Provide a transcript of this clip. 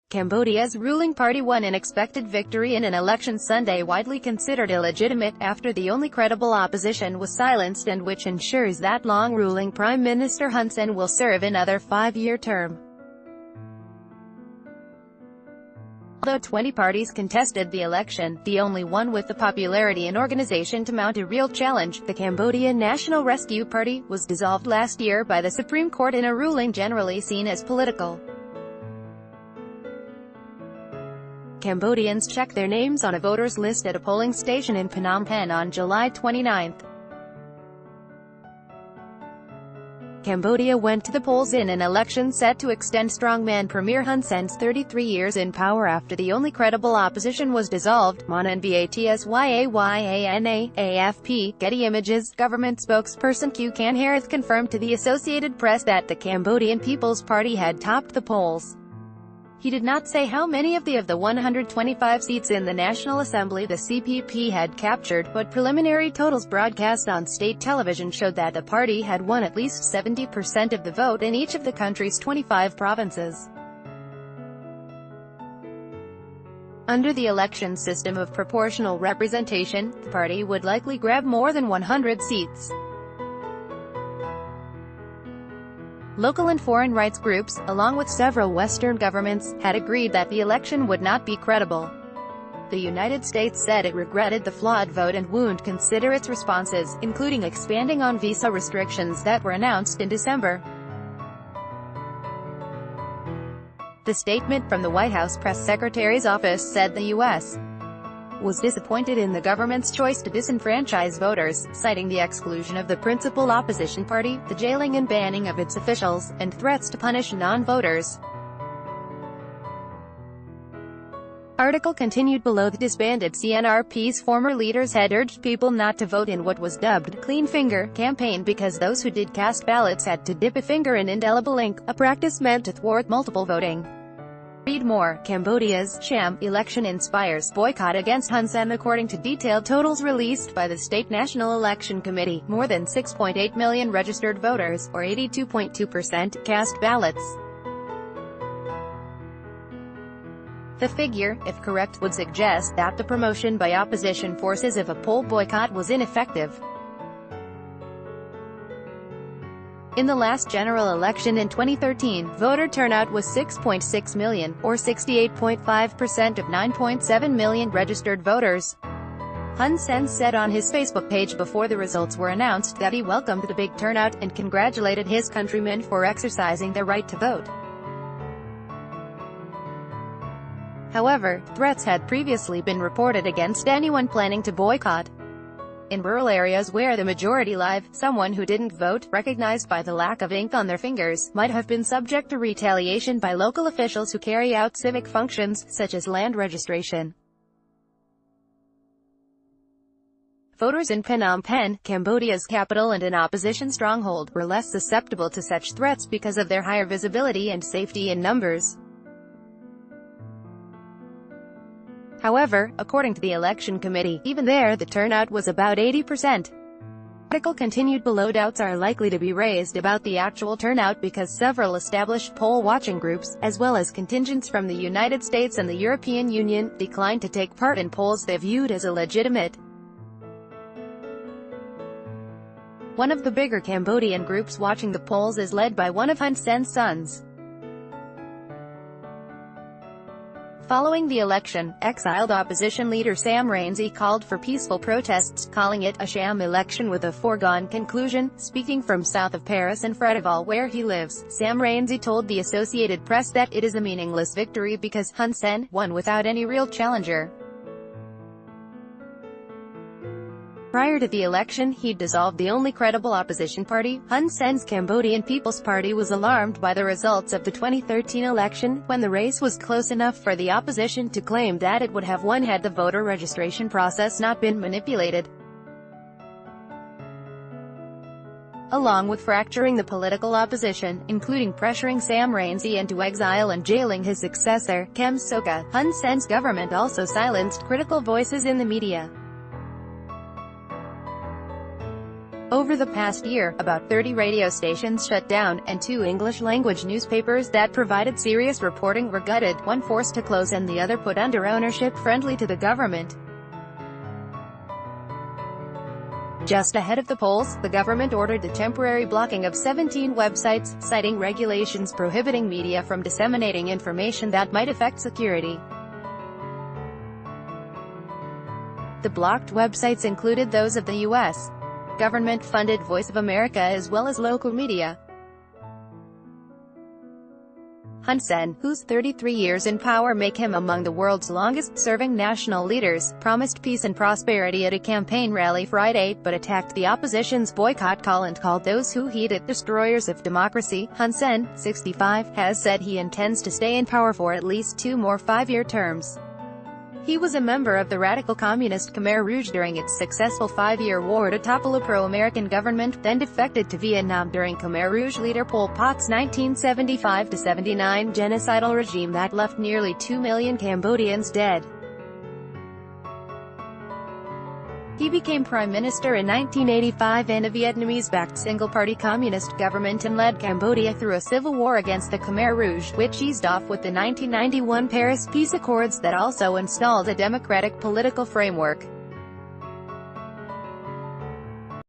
Cambodia's ruling party won an expected victory in an election Sunday widely considered illegitimate, after the only credible opposition was silenced, and which ensures that long-ruling Prime Minister Hun Sen will serve another 5-year term. Although 20 parties contested the election, the only one with the popularity and organization to mount a real challenge, the Cambodian National Rescue Party, was dissolved last year by the Supreme Court in a ruling generally seen as political. Cambodians checked their names on a voters' list at a polling station in Phnom Penh on July 29. Cambodia went to the polls in an election set to extend strongman Premier Hun Sen's 33 years in power after the only credible opposition was dissolved. MONNBATSYAYANA, AFP, Getty Images. Government spokesperson Q Can Harith confirmed to the Associated Press that the Cambodian People's Party had topped the polls. He did not say how many of the 125 seats in the National Assembly the CPP had captured, but preliminary totals broadcast on state television showed that the party had won at least 70% of the vote in each of the country's 25 provinces. Under the election system of proportional representation, the party would likely grab more than 100 seats. Local and foreign rights groups, along with several Western governments, had agreed that the election would not be credible. The United States said it regretted the flawed vote and would consider its responses, including expanding on visa restrictions that were announced in December. The statement from the White House press secretary's office said the U.S. was disappointed in the government's choice to disenfranchise voters, citing the exclusion of the principal opposition party, the jailing and banning of its officials, and threats to punish non-voters. Article continued below. The disbanded CNRP's former leaders had urged people not to vote in what was dubbed clean finger campaign because those who did cast ballots had to dip a finger in indelible ink, a practice meant to thwart multiple voting. Read more. Cambodia's sham election inspires boycott against Hun Sen. According to detailed totals released by the State National Election Committee, more than 6.8 million registered voters, or 82.2%, cast ballots. The figure, if correct, would suggest that the promotion by opposition forces of a poll boycott was ineffective. In the last general election in 2013, voter turnout was 6.6 million, or 68.5% of 9.7 million registered voters. Hun Sen said on his Facebook page before the results were announced that he welcomed the big turnout, and congratulated his countrymen for exercising their right to vote. However, threats had previously been reported against anyone planning to boycott. In rural areas where the majority live, someone who didn't vote, recognized by the lack of ink on their fingers, might have been subject to retaliation by local officials who carry out civic functions, such as land registration. Voters in Phnom Penh, Cambodia's capital and an opposition stronghold, were less susceptible to such threats because of their higher visibility and safety in numbers. However, according to the election committee, even there the turnout was about 80%. Article continued below. Doubts are likely to be raised about the actual turnout because several established poll-watching groups, as well as contingents from the United States and the European Union, declined to take part in polls they viewed as illegitimate. One of the bigger Cambodian groups watching the polls is led by one of Hun Sen's sons. Following the election, exiled opposition leader Sam Rainsy called for peaceful protests, calling it a sham election with a foregone conclusion. Speaking from south of Paris and Fréteval, where he lives, Sam Rainsy told the Associated Press that it is a meaningless victory because Hun Sen won without any real challenger. Prior to the election, he'd dissolved the only credible opposition party. Hun Sen's Cambodian People's Party was alarmed by the results of the 2013 election, when the race was close enough for the opposition to claim that it would have won had the voter registration process not been manipulated. Along with fracturing the political opposition, including pressuring Sam Rainsy into exile and jailing his successor, Kem Sokha, Hun Sen's government also silenced critical voices in the media. Over the past year, about 30 radio stations shut down, and 2 English-language newspapers that provided serious reporting were gutted, one forced to close and the other put under ownership friendly to the government. Just ahead of the polls, the government ordered the temporary blocking of 17 websites, citing regulations prohibiting media from disseminating information that might affect security. The blocked websites included those of the U.S. government-funded Voice of America as well as local media. Hun Sen, whose 33 years in power make him among the world's longest-serving national leaders, promised peace and prosperity at a campaign rally Friday, but attacked the opposition's boycott call and called those who heed it destroyers of democracy. Hun Sen, 65, has said he intends to stay in power for at least 2 more 5-year terms. He was a member of the radical communist Khmer Rouge during its successful 5-year war to topple a pro-American government, then defected to Vietnam during Khmer Rouge leader Pol Pot's 1975-79 genocidal regime that left nearly 2 million Cambodians dead. He became prime minister in 1985 in a Vietnamese-backed single-party communist government and led Cambodia through a civil war against the Khmer Rouge, which eased off with the 1991 Paris Peace Accords that also installed a democratic political framework.